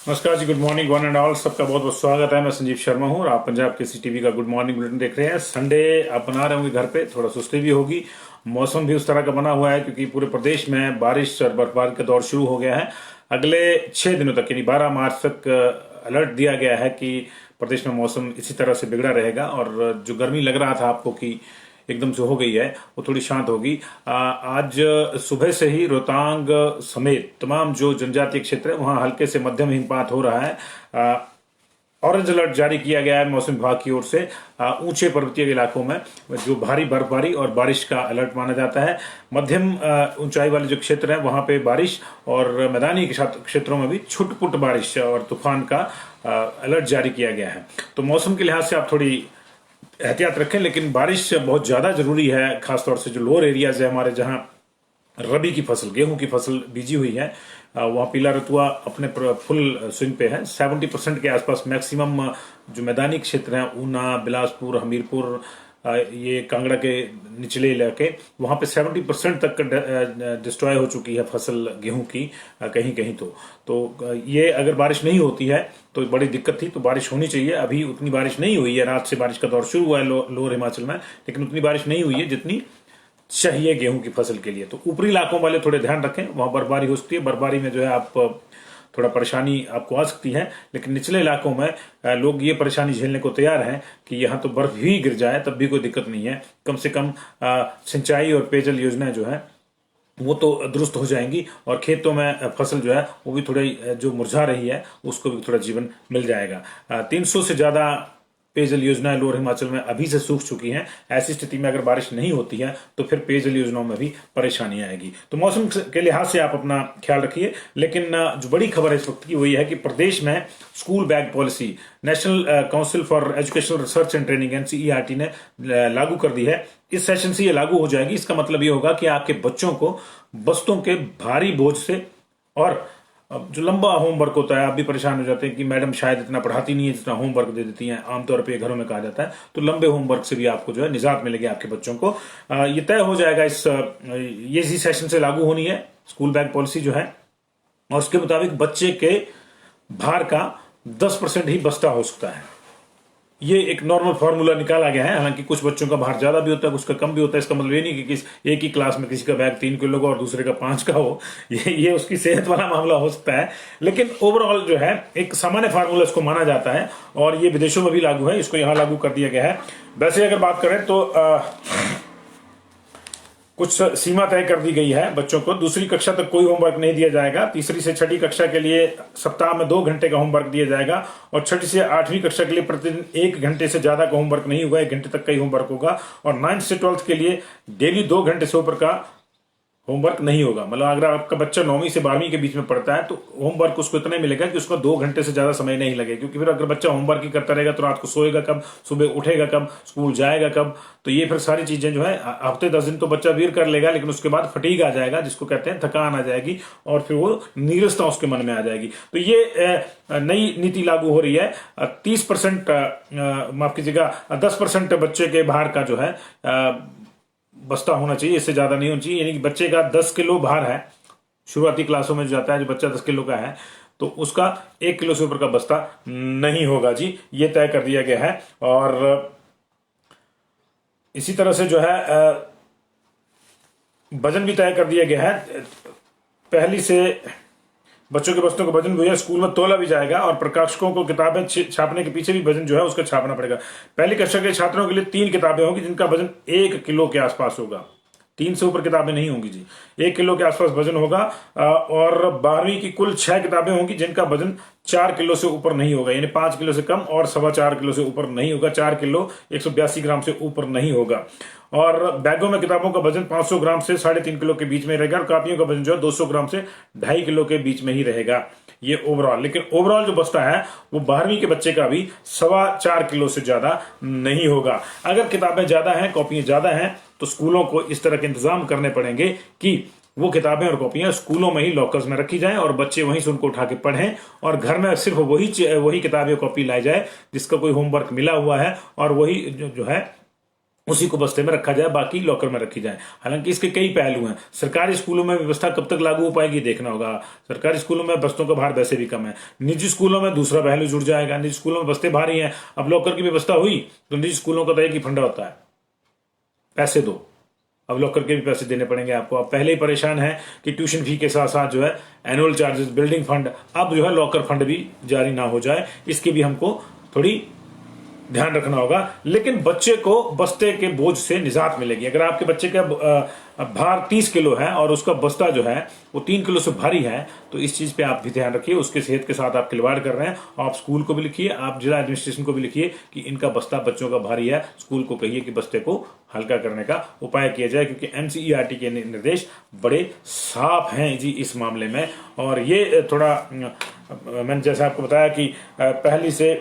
नमस्कार जी, good morning one and all. सबका बहुत बहुत स्वागत है। मैं संजीव शर्मा हूँ और आप पंजाब केसरी टीवी का गुड मॉर्निंग बुलेटिन देख रहे हैं। संडे आप बना रहे होंगे घर पे, थोड़ा सुस्ती भी होगी। मौसम भी उस तरह का बना हुआ है क्योंकि पूरे प्रदेश में बारिश और बर्फबारी का दौर शुरू हो गया है। अगले 6 दिनों तक यानी 12 मार्च तक अलर्ट दिया गया है कि प्रदेश में मौसम इसी तरह से बिगड़ा रहेगा और जो गर्मी लग रहा था आपको कि एकदम से हो गई है, वो थोड़ी शांत होगी। आज सुबह से ही रोहतांग समेत तमाम जो जनजातीय क्षेत्र है वहां हल्के से मध्यम हिमपात हो रहा है। ऑरेंज अलर्ट जारी किया गया है मौसम विभाग की ओर से। ऊंचे पर्वतीय इलाकों में जो भारी बर्फबारी और बारिश का अलर्ट माना जाता है। मध्यम ऊंचाई वाले जो क्षेत्र हैं वहां पे बारिश और मैदानी क्षेत्रों में भी छुटपुट बारिश और तूफान का अलर्ट जारी किया गया है। तो मौसम के लिहाज से आप थोड़ी एहतियात रखें, लेकिन बारिश बहुत ज्यादा जरूरी है, खासतौर से जो लोअर एरियाज है हमारे, जहां रबी की फसल, गेहूं की फसल बीजी हुई है, वहां पीला रतुआ अपने फुल स्विंग पे है। 70% के आसपास मैक्सिमम जो मैदानी क्षेत्र हैं, ऊना, बिलासपुर, हमीरपुर, ये कांगड़ा के निचले इलाके, वहां पे 70% तक डिस्ट्रॉय हो चुकी है फसल गेहूं की कहीं कहीं। तो ये अगर बारिश नहीं होती है तो बड़ी दिक्कत थी। तो बारिश होनी चाहिए। अभी उतनी बारिश नहीं हुई है। रात से बारिश का दौर शुरू हुआ है लोअर हिमाचल में, लेकिन उतनी बारिश नहीं हुई है जितनी चाहिए गेहूं की फसल के लिए। तो ऊपरी इलाकों वाले थोड़े ध्यान रखें, वहां बर्फबारी हो सकती है। बर्फबारी में जो है आप थोड़ा परेशानी आपको आ सकती है, लेकिन निचले इलाकों में लोग ये परेशानी झेलने को तैयार हैं कि यहाँ तो बर्फ ही गिर जाए तब भी कोई दिक्कत नहीं है। कम से कम सिंचाई और पेयजल योजनाएं जो है वो तो दुरुस्त हो जाएंगी और खेतों में फसल जो है वो भी थोड़ी जो मुरझा रही है उसको भी थोड़ा जीवन मिल जाएगा। 300 से ज्यादा पेयजल योजनाएं लोअर हिमाचल में अभी से सूख चुकी हैं। ऐसी स्थिति में अगर बारिश नहीं होती है तो फिर पेयजल योजनाओं में भी परेशानी आएगी। तो मौसम के लिहाज से आप अपना ख्याल रखिए। लेकिन जो बड़ी खबर है इस वक्त की वो ये है कि प्रदेश में school bag policy national council for educational research and training NCERT ने लागू कर दी है। इस सेशन से ये लागू हो जाएगी। इसका मतलब ये होगा कि आपके बच्चों को बस्तों के भारी बोझ से और अब जो लंबा होमवर्क होता है, आप भी परेशान हो जाते हैं कि मैडम शायद इतना पढ़ाती नहीं है जितना होमवर्क दे देती हैं, आमतौर पे घरों में कहा जाता है। तो लंबे होमवर्क से भी आपको जो है निजात मिलेगी आपके बच्चों को। ये तय हो जाएगा ये इसी सेशन से लागू होनी है स्कूल बैग पॉलिसी जो है, और उसके मुताबिक बच्चे के भार का 10% ही बस्ता हो सकता है। ये एक नॉर्मल फॉर्मूला निकाला गया है। हालांकि कुछ बच्चों का भार ज्यादा भी होता है, कुछ का कम भी होता है। इसका मतलब ये नहीं कि एक ही क्लास में किसी का बैग 3 किलो का और दूसरे का 5 का हो। ये उसकी सेहत वाला मामला हो सकता है, लेकिन ओवरऑल जो है एक सामान्य फार्मूला इसको माना जाता है और ये विदेशों में भी लागू है। इसको यहां लागू कर दिया गया है। वैसे अगर बात करें तो कुछ सीमा तय कर दी गई है। बच्चों को दूसरी कक्षा तक कोई होमवर्क नहीं दिया जाएगा। तीसरी से छठी कक्षा के लिए सप्ताह में 2 घंटे का होमवर्क दिया जाएगा और छठी से 8वीं कक्षा के लिए प्रतिदिन 1 घंटे से ज्यादा का होमवर्क नहीं होगा, 1 घंटे तक का ही होमवर्क होगा। और 9th से 12th के लिए डेली 2 घंटे से ऊपर का होमवर्क नहीं होगा। मतलब अगर आपका बच्चा 9वीं से 12वीं के बीच में पढ़ता है तो होमवर्क उसको इतना मिलेगा कि उसको 2 घंटे से ज्यादा समय नहीं लगेगा। क्योंकि फिर अगर बच्चा होमवर्क ही करता रहेगा तो रात को सोएगा कब, सुबह उठेगा कब, स्कूल जाएगा कब। तो ये फिर सारी चीजें जो है हफ्ते 10 दिन तो बच्चा वीर कर लेगा, लेकिन उसके बाद फटीग आ जाएगा, जिसको कहते हैं थकान आ जाएगी और फिर वो नीरसता उसके मन में आ जाएगी। तो ये नई नीति लागू हो रही है। 30% माफ कीजिएगा 10% बच्चे के भार का जो है बस्ता होना चाहिए, इससे ज्यादा नहीं होना चाहिए। यानी कि बच्चे का 10 किलो भार है, शुरुआती क्लासों में जो जाता है, जो बच्चा 10 किलो का है तो उसका 1 किलो से ऊपर का बस्ता नहीं होगा जी। ये तय कर दिया गया है। और इसी तरह से जो है वजन भी तय कर दिया गया है। पहली से बच्चों के बस्तों का वजन भी है, स्कूल में तोला भी जाएगा और प्रकाशकों को किताबें छापने के पीछे भी वजन जो है उसका छापना पड़ेगा। पहली कक्षा के छात्रों के लिए 3 किताबें होंगी जिनका वजन 1 किलो के आसपास होगा। 3 से ऊपर किताबें नहीं होंगी जी, 1 किलो के आसपास वजन होगा। और 12वीं की कुल 6 किताबें होंगी जिनका वजन 4 किलो से ऊपर नहीं होगा, यानी 5 किलो से कम और 4.25 किलो से ऊपर नहीं होगा। 4 किलो 182 ग्राम से ऊपर नहीं होगा। और बैगों में किताबों का वजन 500 ग्राम से 3.5 किलो के बीच में रहेगा और कापियों का वजन जो है 200 ग्राम से 2.5 किलो के बीच में ही रहेगा। ये ओवरऑल, लेकिन ओवरऑल जो बस्ता है वो 12वीं के बच्चे का भी 4.25 किलो से ज्यादा नहीं होगा। अगर किताबें ज्यादा हैं, कॉपियां ज्यादा हैं, तो स्कूलों को इस तरह के इंतजाम करने पड़ेंगे कि वो किताबें और कॉपियां स्कूलों में ही लॉकर्स में रखी जाएं और बच्चे वहीं से उनको उठा के पढ़ें और घर में सिर्फ वही किताबें कॉपी लाई जाए जिसका कोई होमवर्क मिला हुआ है और वही जो है उसी को बस्ते में रखा जाए, बाकी लॉकर में रखी जाए। हालांकि इसके कई पहलू हैं। सरकारी स्कूलों में व्यवस्था कब तक लागू हो पाएगी देखना होगा। सरकारी स्कूलों में बस्तों का भार वैसे भी कम है। निजी स्कूलों में दूसरा पहलू जुड़ जाएगा। निजी स्कूलों में बस्ते भारी हैं, अब लॉकर की व्यवस्था हुई तो निजी स्कूलों का तो एक ही फंडा होता है, पैसे दो। अब लॉकर के भी पैसे देने पड़ेंगे आपको। आप पहले ही परेशान हैं कि ट्यूशन फी के साथ साथ जो है एनुअल चार्जेस, बिल्डिंग फंड, अब जो है लॉकर फंड भी जारी ना हो जाए, इसकी भी हमको थोड़ी ध्यान रखना होगा। लेकिन बच्चे को बस्ते के बोझ से निजात मिलेगी। अगर आपके बच्चे का भार 30 किलो है और उसका बस्ता जो है वो 3 किलो से भारी है, तो इस चीज पे आप भी ध्यान रखिए। उसके सेहत के साथ आप खिलवाड़ कर रहे हैं। आप स्कूल को भी लिखिए, आप जिला एडमिनिस्ट्रेशन को भी लिखिए कि इनका बस्ता बच्चों का भारी है। स्कूल को कहिए कि बस्ते को हल्का करने का उपाय किया जाए, क्योंकि एनसीईआरटी के निर्देश बड़े साफ हैं जी इस मामले में। और ये थोड़ा मैंने जैसा आपको बताया कि पहली से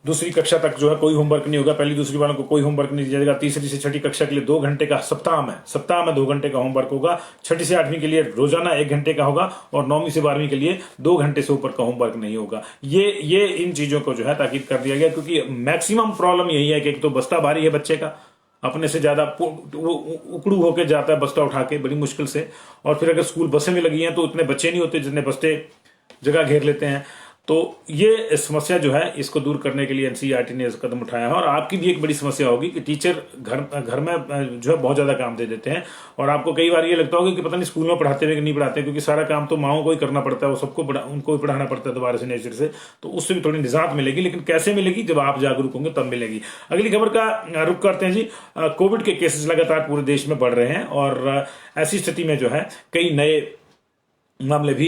दूसरी कक्षा तक जो है कोई होमवर्क नहीं होगा। पहली दूसरी वालों को कोई होमवर्क नहीं दिया जाएगा। तीसरी से छठी कक्षा के लिए 2 घंटे का सप्ताह में 2 घंटे का होमवर्क होगा। छठी से 8वीं के लिए रोजाना 1 घंटे का होगा और 9वीं से 12वीं के लिए 2 घंटे से ऊपर का होमवर्क नहीं होगा। ये इन चीजों को जो है ताकीद कर दिया गया, क्योंकि मैक्सिमम प्रॉब्लम यही है कि एक तो बस्ता भारी है बच्चे का, अपने से ज्यादा उकड़ू होकर जाता है बस्ता उठा के बड़ी मुश्किल से। और फिर अगर स्कूल बसें भी लगी हैं तो उतने बच्चे नहीं होते जितने बस्ते जगह घेर लेते हैं। तो ये समस्या जो है इसको दूर करने के लिए एनसीईआरटी ने कदम उठाया है। और आपकी भी एक बड़ी समस्या होगी कि टीचर घर में जो है बहुत ज्यादा काम दे देते हैं और आपको कई बार ये लगता होगा कि पता नहीं स्कूल में पढ़ाते हुए कि नहीं पढ़ाते, क्योंकि सारा काम तो माओ को ही करना पड़ता है, वो सबको उनको ही पढ़ाना पड़ता है दोबारा से नेचर से। तो उससे भी थोड़ी निजात मिलेगी, लेकिन कैसे मिलेगी? जब आप जागरूक होंगे तब मिलेगी। अगली खबर का रुख करते हैं जी। कोविड के केसेस लगातार पूरे देश में बढ़ रहे हैं और ऐसी स्थिति में जो है कई नए मामले भी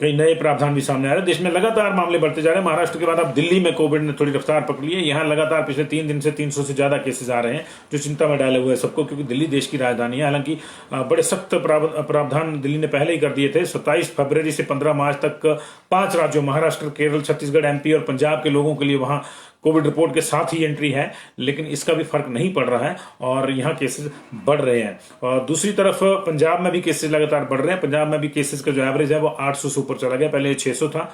कई नए प्रावधान भी सामने आ रहे हैं। देश में लगातार मामले बढ़ते जा रहे हैं। महाराष्ट्र के बाद अब दिल्ली में कोविड ने थोड़ी रफ्तार पकड़ी है। यहाँ लगातार पिछले 3 दिन से 300 से ज्यादा केसेस आ रहे हैं, जो चिंता में डाले हुए हैं सबको, क्योंकि दिल्ली देश की राजधानी है। हालांकि बड़े सख्त प्रावधान दिल्ली ने पहले ही कर दिए थे। 27 फरवरी से 15 मार्च तक 5 राज्यों महाराष्ट्र, केरल, छत्तीसगढ़, एमपी और पंजाब के लोगों के लिए वहां कोविड रिपोर्ट के साथ ही एंट्री है, लेकिन इसका भी फर्क नहीं पड़ रहा है और यहाँ केसेस बढ़ रहे हैं। और दूसरी तरफ पंजाब में भी केसेस लगातार बढ़ रहे हैं। पंजाब में भी केसेस का जो एवरेज है वो 800 से ऊपर चला गया। पहले 600 था,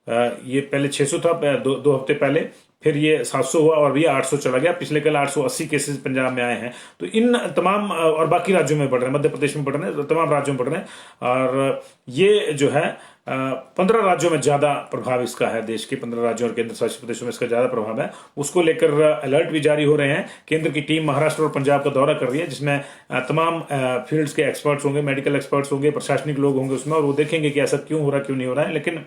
ये पहले 600 था 2 हफ्ते पहले, फिर ये 700 हुआ और ये 800 चला गया। पिछले कल 880 केसेस पंजाब में आए हैं। तो इन तमाम और बाकी राज्यों में बढ़ रहे हैं, मध्य प्रदेश में बढ़ रहे हैं, तमाम राज्यों में बढ़ रहे हैं। और ये जो है 15 राज्यों में ज्यादा प्रभाव इसका है। देश के 15 राज्यों और केंद्र शासित प्रदेशों में इसका ज्यादा प्रभाव है। उसको लेकर अलर्ट भी जारी हो रहे हैं। केंद्र की टीम महाराष्ट्र और पंजाब का दौरा कर रही है, जिसमें तमाम फील्ड्स के एक्सपर्ट्स होंगे, मेडिकल एक्सपर्ट्स होंगे, प्रशासनिक लोग होंगे उसमें, और वो देखेंगे कि ऐसा क्यों हो रहा है, क्यों नहीं हो रहा है। लेकिन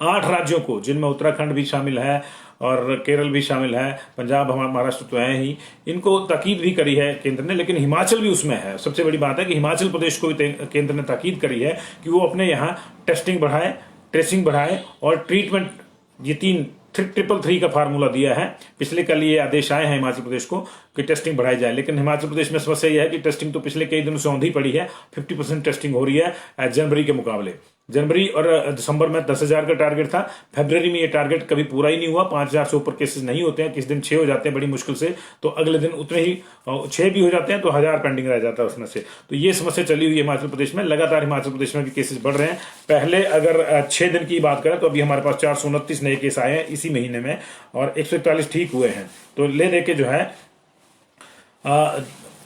8 राज्यों को, जिनमें उत्तराखंड भी शामिल है और केरल भी शामिल है, पंजाब, हमारा महाराष्ट्र तो है ही, इनको ताकीद भी करी है केंद्र ने। लेकिन हिमाचल भी उसमें है। सबसे बड़ी बात है कि हिमाचल प्रदेश को भी केंद्र ने ताकीद करी है कि वो अपने यहाँ टेस्टिंग बढ़ाए, ट्रेसिंग बढ़ाए और ट्रीटमेंट, ये 3-3-3 का फार्मूला दिया है। पिछले कल ये आदेश आए हैं हिमाचल प्रदेश को कि टेस्टिंग बढ़ाई जाए। लेकिन हिमाचल प्रदेश में समस्या यह है कि टेस्टिंग तो पिछले कई दिनों से औंधी पड़ी है। 50% टेस्टिंग हो रही है जनवरी के मुकाबले। जनवरी और दिसंबर में 10,000 का टारगेट था। फरवरी में ये टारगेट कभी पूरा ही नहीं हुआ। 5,000 से ऊपर केसेस नहीं होते हैं। किस दिन 6 हो जाते हैं बड़ी मुश्किल से, तो अगले दिन उतने ही 6 भी हो जाते हैं, तो 1,000 पेंडिंग रह जाता है उसमें से। तो ये समस्या चली हुई है हिमाचल प्रदेश में। लगातार हिमाचल प्रदेश में भी केसेस बढ़ रहे हैं। पहले अगर 6 दिन की बात करें तो अभी हमारे पास 429 नए केस आए हैं इसी महीने में और 141 ठीक हुए हैं। तो ले देके जो है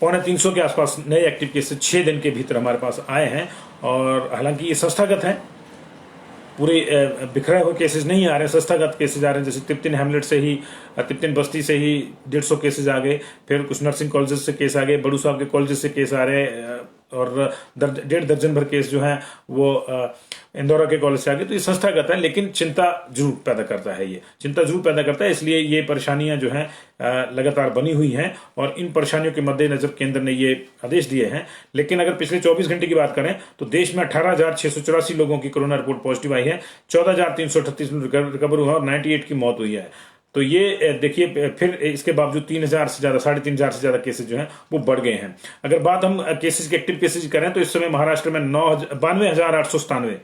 350 के आसपास नए एक्टिव केसेस 6 दिन के भीतर हमारे पास आए हैं। और हालांकि ये संस्थागत है, पूरे बिखरे हुए केसेस नहीं आ रहे हैं, संस्थागत केसेस आ रहे हैं। जैसे तिब्बतिन हैमलेट से ही, तिब्बतिन बस्ती से ही 150 केसेस आ गए, फिर कुछ नर्सिंग कॉलेजेस से केस आ गए, बड़ू साहब के कॉलेजेस से केस आ रहे हैं और 1.5 दर्जन भर केस जो है वो इंदौरा के कॉलेज से आ गए। तो ये संस्थागत है, लेकिन चिंता जरूर पैदा करता है। ये चिंता जरूर पैदा करता है, इसलिए ये परेशानियां जो हैं लगातार बनी हुई हैं और इन परेशानियों के मद्देनजर केंद्र ने ये आदेश दिए हैं। लेकिन अगर पिछले 24 घंटे की बात करें तो देश में 18,684 लोगों की कोरोना रिपोर्ट पॉजिटिव आई है, 14,338 रिकवर हुआ और 98 की मौत हुई है। तो ये देखिए, फिर इसके बावजूद 3,000 से ज्यादा, 3,500 से ज्यादा केसेस जो हैं वो बढ़ गए हैं। अगर बात हम केसेस के एक्टिव केसेस करें तो इस समय महाराष्ट्र में 92,897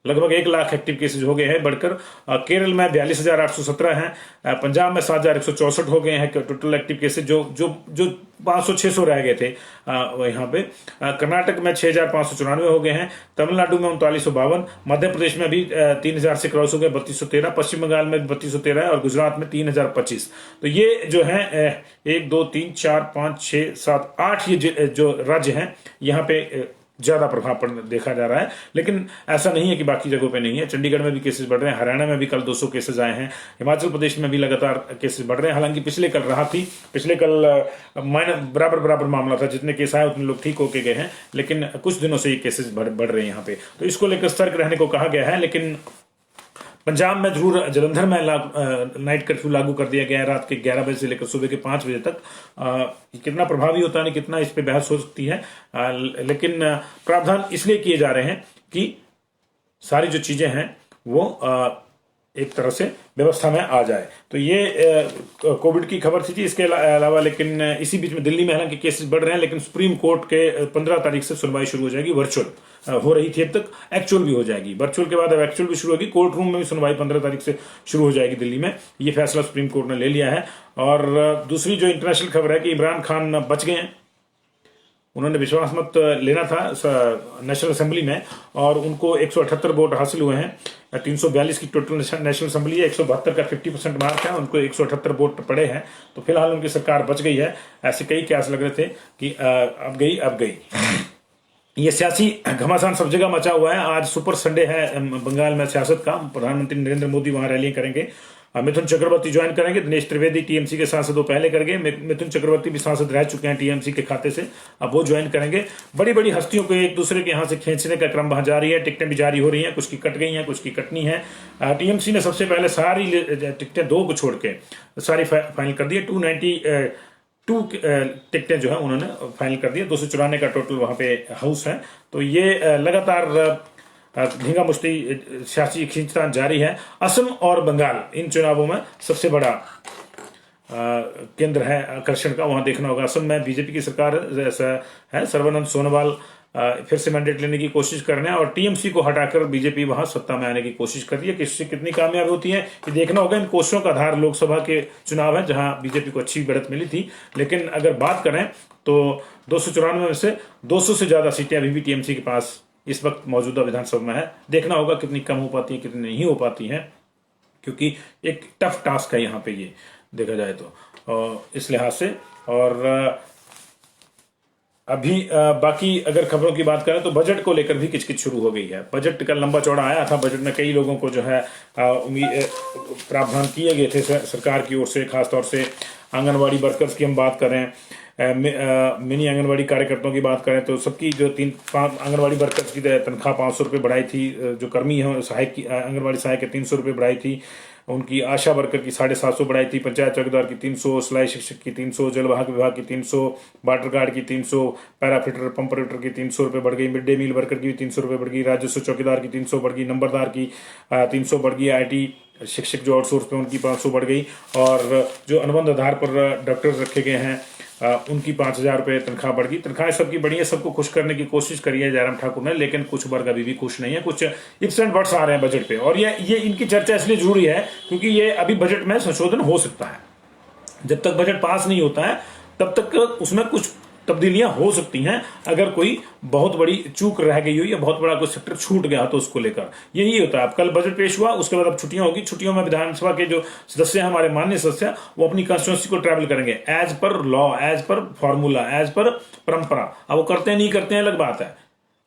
लगभग 1 लाख एक्टिव केसेज हो गए हैं बढ़कर। केरल में 42,817 हैं। पंजाब में 7,164 हो गए हैं टोटल एक्टिव केसेज, जो 500-600 रह गए थे यहाँ पे। कर्नाटक में 6,594 हो गए हैं। तमिलनाडु में 3952। मध्य प्रदेश में भी 3,000 से क्रॉस हो गए, 3213। पश्चिम बंगाल में 3213 है और गुजरात में 3,025। तो ये जो है 1 2 3 4 5 6 7 8 ये जो राज्य हैं यहाँ पे ज्यादा प्रभाव देखा जा रहा है। लेकिन ऐसा नहीं है कि बाकी जगहों पे नहीं है। चंडीगढ़ में भी केसेस बढ़ रहे हैं, हरियाणा में भी कल 200 केसेस आए हैं, हिमाचल प्रदेश में भी लगातार केसेस बढ़ रहे हैं। हालांकि पिछले कल राहत थी, पिछले कल बराबर मामला था, जितने केस आए उतने लोग ठीक होके गए हैं, लेकिन कुछ दिनों से ये केसेस बढ़ रहे हैं यहाँ पे। तो इसको लेकर सतर्क रहने को कहा गया है। लेकिन पंजाब में जरूर, जलंधर में नाइट कर्फ्यू लागू कर दिया गया है रात के 11 बजे से लेकर सुबह के 5 बजे तक। कितना प्रभावी होता है, नहीं कितना, इस पे बहस हो सकती है। लेकिन प्रावधान इसलिए किए जा रहे हैं कि सारी जो चीजें हैं वो एक तरह से व्यवस्था में आ जाए। तो ये कोविड की खबर थी इसके अलावा। लेकिन इसी बीच में दिल्ली में हालांकि केसेस बढ़ रहे हैं, लेकिन सुप्रीम कोर्ट के 15 तारीख से सुनवाई शुरू हो जाएगी। वर्चुअल हो रही थी अब तक, एक्चुअल भी हो जाएगी। वर्चुअल के बाद अब एक्चुअल भी शुरू होगी। कोर्ट रूम में भी सुनवाई 15 तारीख से शुरू हो जाएगी दिल्ली में। ये फैसला सुप्रीम कोर्ट ने ले लिया है। और दूसरी जो इंटरनेशनल खबर है कि इमरान खान बच गए हैं। उन्होंने विश्वास मत लेना था नेशनल असेंबली में और उनको 178 वोट हासिल हुए हैं। 342 की टोटल नेशनल असेंबली है, 172 का 50% मार्क है, उनको 178 वोट पड़े हैं। तो फिलहाल उनकी सरकार बच गई है। ऐसे कई कयास लग रहे थे कि अब गई। ये सियासी घमासान सब जगह मचा हुआ है। आज सुपर संडे है बंगाल में सियासत का। प्रधानमंत्री नरेंद्र मोदी वहां रैलियां करेंगे। मिथुन चक्रवर्ती ज्वाइन करेंगे। दिनेश त्रिवेदी टीएमसी के सांसद वो पहले कर गए। मिथुन चक्रवर्ती भी सांसद रह चुके हैं टीएमसी के खाते से, अब वो ज्वाइन करेंगे। बड़ी बड़ी हस्तियों को एक दूसरे के यहां से खींचने का क्रम वहां जारी है। टिकटें भी जारी हो रही हैं, कुछ की कट गई हैं, कुछ की कटनी है। टीएमसी ने सबसे पहले सारी टिकटें 2 को छोड़ के सारी फाइनल कर दी है। 292 टिकटें जो है उन्होंने फाइनल कर दी। 294 का टोटल वहां पे हाउस है। तो ये लगातार धींगा मुश्ती सियासी खींचतान जारी है। असम और बंगाल इन चुनावों में सबसे बड़ा केंद्र है आकर्षण का। वहां देखना होगा। असम में बीजेपी की सरकार है। सर्बानंद सोनोवाल फिर से मैंडेट लेने की कोशिश कर रहे हैं और टीएमसी को हटाकर बीजेपी वहां सत्ता में आने की कोशिश कर रही है। किससे कितनी कामयाबी होती है ये देखना होगा। इन कोशिशों का आधार लोकसभा के चुनाव है, जहां बीजेपी को अच्छी बढ़त मिली थी। लेकिन अगर बात करें तो 294 में से 200 से ज्यादा सीटें अभी भी टीएमसी के पास इस वक्त मौजूदा विधानसभा में है। देखना होगा कितनी कम हो पाती है, कितनी नहीं हो पाती है, क्योंकि एक टफ टास्क है यहाँ पे ये देखा जाए तो इस लिहाज से। और अभी बाकी अगर खबरों की बात करें तो बजट को लेकर भी किचकिच शुरू हो गई है। बजट कल लंबा चौड़ा आया था। बजट में कई लोगों को जो है प्रावधान किए गए थे सरकार की ओर से। खासतौर से आंगनवाड़ी वर्कर्स की हम बात करें, मिनी आंगनवाड़ी कार्यकर्ताओं की बात करें तो सबकी जो 3-5 आंगनवाड़ी वर्कर्स की तनख्वाह 500 रुपये बढ़ाई थी। जो कर्मी है सहायक की आंगनवाड़ी सहायक के 300 रुपये बढ़ाई थी। उनकी आशा वर्कर की 750 बढ़ाई थी। पंचायत चौकीदार की 300, सिलाई शिक्षक की 300, जलवाहक विभाग की 300, वाटर गार्ड की 300, पैराफिटर पंप ऑपरेटर की 300 रुपये बढ़ गई। मिड डे मील वर्कर की भी 300 रुपये बढ़ गई। राजस्व चौकीदार की 300 बढ़ गई। नंबरदार की 300 बढ़ गई। IT शिक्षक जो आउटसोर्स पे उनकी 500 बढ़ गई। और जो अनुबंध आधार पर डॉक्टर रखे गए हैं उनकी 5,000 रुपये तनख्वाह बढ़ गई। तनख्वाहें सबकी बढ़ी है। सबको खुश करने की कोशिश करी है जयराम ठाकुर ने, लेकिन कुछ वर्ग अभी भी खुश नहीं है। कुछ इफ्स एंड बट्स आ रहे हैं बजट पे। और ये इनकी चर्चा इसलिए जरूरी है क्योंकि ये अभी बजट में संशोधन हो सकता है। जब तक बजट पास नहीं होता है तब तक उसमें कुछ तब्दीलियां हो सकती हैं। अगर कोई बहुत बड़ी चूक रह गई हो या बहुत बड़ा कोई सेक्टर छूट गया तो उसको लेकर यही होता है। अब कल बजट पेश हुआ, उसके बाद अब छुट्टियां होगी। छुट्टियों में विधानसभा के जो सदस्य हैं, हमारे माननीय सदस्य, वो अपनी कंस्टिट्यूंसी को ट्रैवल करेंगे as per law, as per formula, as per parampara. अब वो करते हैं नहीं करते हैं अलग बात है,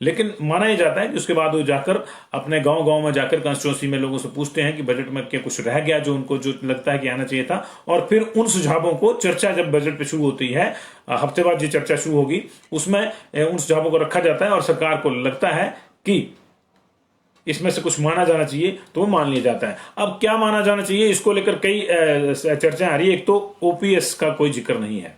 लेकिन माना ही जाता है कि उसके बाद वो जाकर अपने गांव में जाकर कंस्टिट्यूंसी में लोगों से पूछते हैं कि बजट में क्या कुछ रह गया जो उनको जो लगता है कि आना चाहिए था। और फिर उन सुझावों को चर्चा जब बजट पे शुरू होती है, हफ्ते बाद जो चर्चा शुरू होगी, उसमें उन सुझावों को रखा जाता है और सरकार को लगता है कि इसमें से कुछ माना जाना चाहिए तो वो मान लिया जाता है। अब क्या माना जाना चाहिए, इसको लेकर कई चर्चाएं आ रही है। एक तो ओपीएस का कोई जिक्र नहीं है।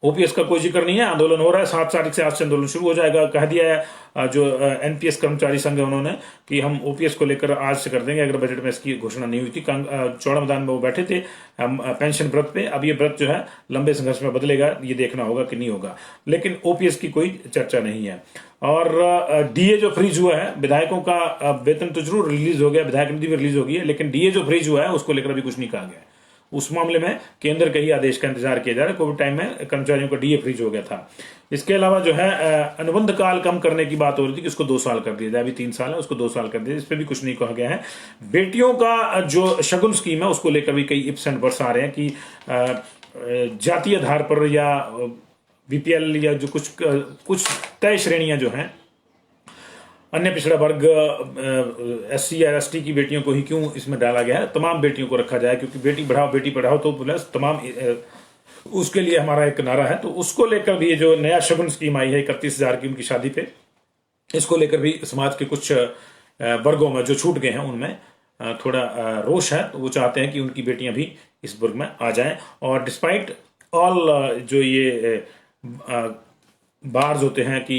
ओपीएस का कोई जिक्र नहीं है। आंदोलन हो रहा है, 7 तारीख से आज से आंदोलन शुरू हो जाएगा। कह दिया है जो एनपीएस कर्मचारी संघ है उन्होंने कि हम ओपीएस को लेकर आज से कर देंगे, अगर बजट में इसकी घोषणा नहीं हुई थी। चौड़ा मैदान में वो बैठे थे पेंशन व्रत पे। अब ये व्रत जो है लंबे संघर्ष में बदलेगा, ये देखना होगा कि नहीं होगा, लेकिन ओपीएस की कोई चर्चा नहीं है। और डीए जो फ्रीज हुआ है, विधायकों का वेतन तो जरूर रिलीज हो गया, विधायक निधि भी रिलीज हो गई है, लेकिन डीए जो फ्रीज हुआ है उसको लेकर अभी कुछ नहीं कहा गया। उस मामले में केंद्र के ही आदेश का इंतजार किया जा रहा है। कोविड टाइम में कर्मचारियों का डीए फ्रीज हो गया था। इसके अलावा जो है अनुबंध काल कम करने की बात हो रही थी कि उसको 2 साल कर दिया जाए। अभी 3 साल है, उसको 2 साल कर दिया, इस पर भी कुछ नहीं कहा गया है। बेटियों का जो शगुन स्कीम है उसको लेकर भी कई इप्स एंड बट्स आ रहे हैं कि जातीय आधार पर या बीपीएल या जो कुछ तय श्रेणियां जो हैं, अन्य पिछड़ा वर्ग एससी या एसटी की बेटियों को ही क्यों इसमें डाला गया है। तमाम बेटियों को रखा जाए, क्योंकि बेटी पढ़ाओ तो प्लस तमाम उसके लिए हमारा एक नारा है। तो उसको लेकर भी ये जो नया शगुन स्कीम आई है 31,000 की उनकी शादी पे, इसको लेकर भी समाज के कुछ वर्गों में जो छूट गए हैं उनमें थोड़ा रोष है। तो वो चाहते हैं कि उनकी बेटियां भी इस वर्ग में आ जाएं। और डिस्पाइट ऑल जो ये बार्स होते हैं कि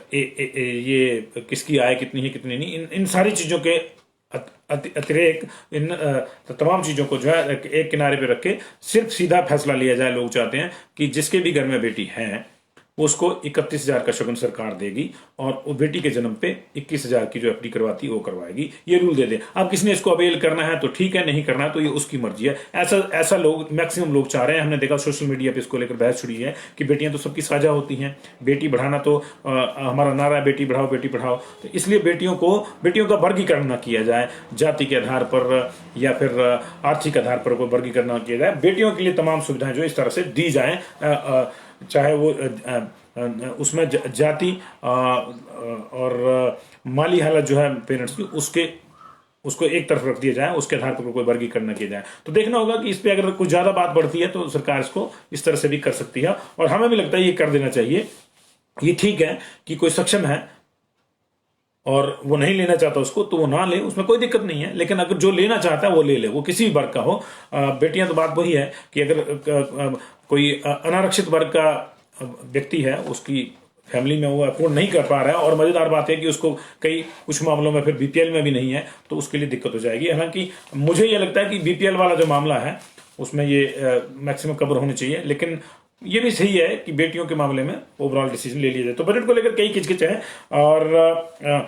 ये किसकी आय कितनी है कितनी नहीं, इन सारी चीजों के अतिरेक इन तमाम चीजों को जो है एक किनारे पे रख के सिर्फ सीधा फैसला लिया जाए। लोग चाहते हैं कि जिसके भी घर में बेटी है उसको 31,000 का शगुन सरकार देगी और वो बेटी के जन्म पे 21,000 की जो एफडी करवाती वो करवाएगी, ये रूल दे दे। अब किसी ने इसको अवेल करना है तो ठीक है, नहीं करना है तो ये उसकी मर्जी है। ऐसा लोग मैक्सिमम लोग चाह रहे हैं। हमने देखा सोशल मीडिया पे इसको लेकर बहस छुड़ी है कि बेटियां तो सबकी साझा होती हैं, बेटी बढ़ाना तो हमारा नारा है बेटी बढ़ाओ। तो इसलिए बेटियों का वर्गीकरण न किया जाए, जाति के आधार पर या फिर आर्थिक आधार पर कोई वर्गीकरण न किया जाए। बेटियों के लिए तमाम सुविधाएं जो इस तरह से दी जाए, चाहे वो उसमें जाति और माली हालत जो है पेरेंट्स की उसको एक तरफ रख दिया जाए, उसके आधार पर कोई वर्गीकरण न किया जाए। तो देखना होगा कि इस पे अगर कुछ ज्यादा बात बढ़ती है तो सरकार इसको इस तरह से भी कर सकती है, और हमें भी लगता है ये कर देना चाहिए। ये ठीक है कि कोई सक्षम है और वो नहीं लेना चाहता उसको तो वो ना ले, उसमें कोई दिक्कत नहीं है। लेकिन अगर जो लेना चाहता है वो ले ले, वो किसी भी वर्ग का हो। बेटियां तो बात वही है कि अगर कोई अनारक्षित वर्ग का व्यक्ति है, उसकी फैमिली में वो अफोर्ड नहीं कर पा रहा है, और मजेदार बात है कि उसको कुछ मामलों में फिर बीपीएल में भी नहीं है, तो उसके लिए दिक्कत हो जाएगी। हालांकि मुझे ये लगता है कि बीपीएल वाला जो मामला है उसमें ये मैक्सिमम कवर होनी चाहिए, लेकिन ये भी सही है कि बेटियों के मामले में ओवरऑल डिसीजन ले लिया जाए। तो बजट को लेकर कई किचकिच है, और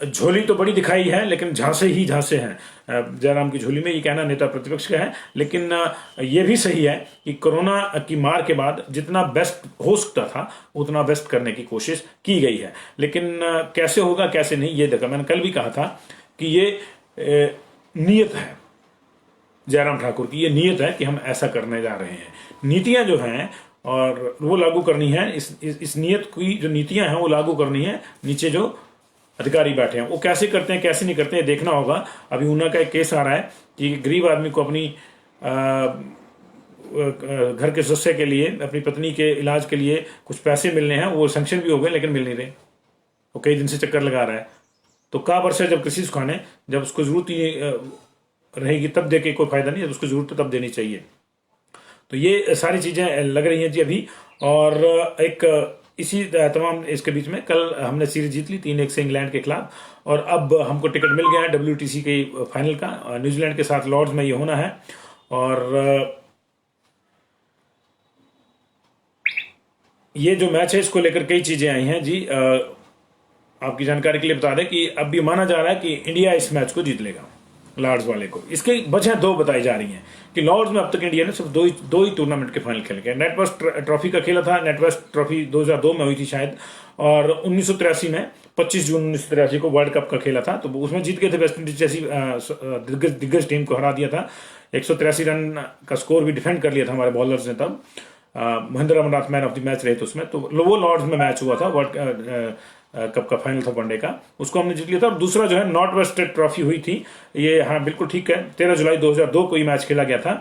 झोली तो बड़ी दिखाई है लेकिन झांसे ही झांसे हैं जयराम की झोली में, ये कहना नेता प्रतिपक्ष का है। लेकिन ये भी सही है कि कोरोना की मार के बाद जितना बेस्ट हो सकता था उतना बेस्ट करने की कोशिश की गई है। लेकिन कैसे होगा कैसे नहीं, ये देखा मैंने कल भी कहा था कि ये नियत है जयराम ठाकुर की, ये नियत है कि हम ऐसा करने जा रहे हैं। नीतियां जो हैं और वो लागू करनी है, इस नियत की जो नीतियां हैं वो लागू करनी है। नीचे जो अधिकारी बैठे हैं वो कैसे करते हैं कैसे नहीं करते हैं देखना होगा। अभी ऊना का एक केस आ रहा है कि गरीब आदमी को अपनी घर के सदस्य के लिए, अपनी पत्नी के इलाज के लिए कुछ पैसे मिलने हैं, वो सैंक्शन भी हो गए लेकिन मिल नहीं रहे, वो कई दिन से चक्कर लगा रहा है। तो का वर्ष है जब कृषि सुखाने, जब उसको जरूरत ही रहेगी तब दे के कोई फायदा नहीं, जब उसको जरूरत है तब देनी चाहिए। तो ये सारी चीजें लग रही हैं जी अभी। और एक इसी तमाम इसके बीच में कल हमने सीरीज जीत ली 3-1 से इंग्लैंड के खिलाफ, और अब हमको टिकट मिल गया है WTC के फाइनल का। न्यूजीलैंड के साथ लॉर्ड्स में ये होना है। और ये जो मैच है इसको लेकर कई चीजें आई हैं जी। आपकी जानकारी के लिए बता दें कि अब भी माना जा रहा है कि इंडिया इस मैच को जीत लेगा, लॉर्ड्स वाले को। इसकी वजह 2 बताई जा रही हैं कि लॉर्ड्स में अब तक इंडिया ने सिर्फ दो ही टूर्नामेंट के फाइनल खेले गए। नेटवेस्ट ट्रॉफी का खेला था, नेटवेस्ट ट्रॉफी 2002 में हुई थी शायद, और 1983 में 25 जून 1983 को वर्ल्ड कप का खेला था, तो उसमें जीत गए थे। वेस्ट इंडीज जैसी दिग्गज टीम को हरा दिया था। 183 रन का स्कोर भी डिफेंड कर लिया था हमारे बॉलर्स ने तब। Mahendra Amarnath man of the match रहे थे उसमें। तो वो लॉर्ड्स में मैच हुआ था, वर्ल्ड कप का फाइनल था वनडे का, उसको हमने जीत लिया था। और दूसरा जो है नॉर्थ वेस्ट ट्रॉफी हुई थी, ये हाँ बिल्कुल ठीक है, 13 जुलाई 2002 को ये मैच खेला गया था,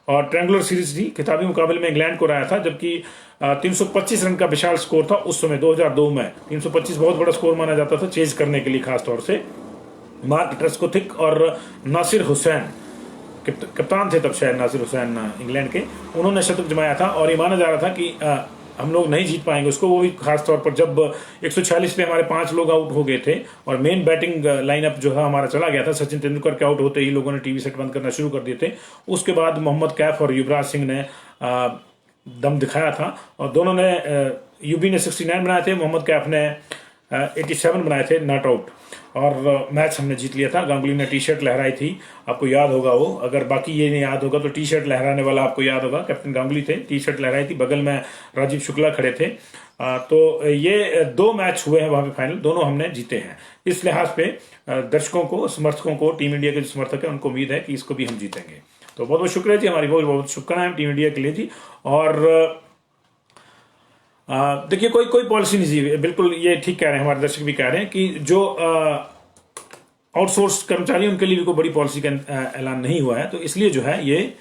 और ट्रायंगुलर सीरीज थी। खिताबी मुकाबले में इंग्लैंड को रहा था, जबकि 325 रन का विशाल स्कोर था उस समय 2002 में। 325 बहुत बड़ा स्कोर माना जाता था चेज करने के लिए, खासतौर से मार्क ट्रेस्कोथिक और नासिर हुसैन कप्तान थे तब शायद नासिर हुसैन इंग्लैंड के, उन्होंने शतक जमाया था और ये माना जा रहा था कि हम लोग नहीं जीत पाएंगे उसको, वो भी खास तौर पर जब 146 पे हमारे 5 लोग आउट हो गए थे और मेन बैटिंग लाइनअप जो है हमारा चला गया था। सचिन तेंदुलकर के आउट होते ही लोगों ने टीवी सेट बंद करना शुरू कर दिए थे। उसके बाद मोहम्मद कैफ और युवराज सिंह ने दम दिखाया था और दोनों ने, यूबी ने 69 बनाए थे, मोहम्मद कैफ ने 87 बनाए थे नॉट आउट, और मैच हमने जीत लिया था। गांगुली ने टी शर्ट लहराई थी, आपको याद होगा वो, अगर बाकी ये नहीं याद होगा तो टी शर्ट लहराने वाला आपको याद होगा, कैप्टन गांगुली थे, टी शर्ट लहराई थी, बगल में राजीव शुक्ला खड़े थे। तो ये 2 मैच हुए हैं वहां पे फाइनल, दोनों हमने जीते हैं। इस लिहाज पे दर्शकों को, समर्थकों को, टीम इंडिया के जो समर्थक है उनको उम्मीद है कि इसको भी हम जीतेंगे। तो बहुत बहुत शुक्रिया जी, हमारी बहुत बहुत शुभकामनाएं टीम इंडिया के लिए जी। और देखिए कोई पॉलिसी नहीं जी, बिल्कुल ये ठीक कह रहे हैं, हमारे दर्शक भी कह रहे हैं कि जो आउटसोर्स कर्मचारी उनके लिए भी कोई बड़ी पॉलिसी का ऐलान नहीं हुआ है। तो इसलिए जो है ये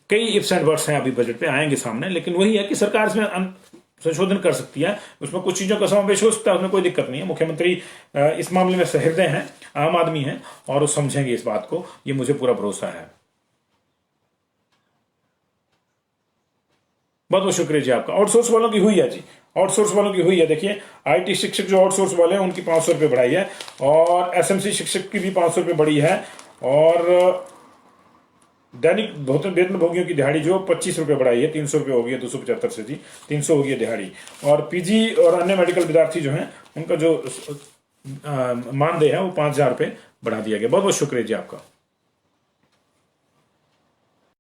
कई इफ्स एंड बट्स हैं अभी बजट पे आएंगे सामने, लेकिन वही है कि सरकार इसमें संशोधन कर सकती है, उसमें कुछ चीजों का समावेश हो सकता है, उसमें कोई दिक्कत नहीं है। मुख्यमंत्री इस मामले में सहृदय हैं, आम आदमी हैं और वो समझेंगे इस बात को, ये मुझे पूरा भरोसा है। बहुत बहुत शुक्रिया जी आपका। आउटसोर्स वालों की हुई है जी, आउटसोर्स वालों की हुई है। देखिए आईटी शिक्षक जो आउटसोर्स वाले हैं उनकी 500 रुपये बढ़ाई है और एसएमसी शिक्षक की भी 500 रुपये बढ़ी है, और दैनिक वेतन भोगियों की दिहाड़ी जो 25 रुपये बढ़ाई है, 300 रुपये हो गई है 275 से जी, 300 हो गई है दिहाड़ी। और पीजी और अन्य मेडिकल विद्यार्थी जो हैं उनका जो मानदेय है वो 5000 रुपये बढ़ा दिया गया। बहुत बहुत शुक्रिया जी आपका।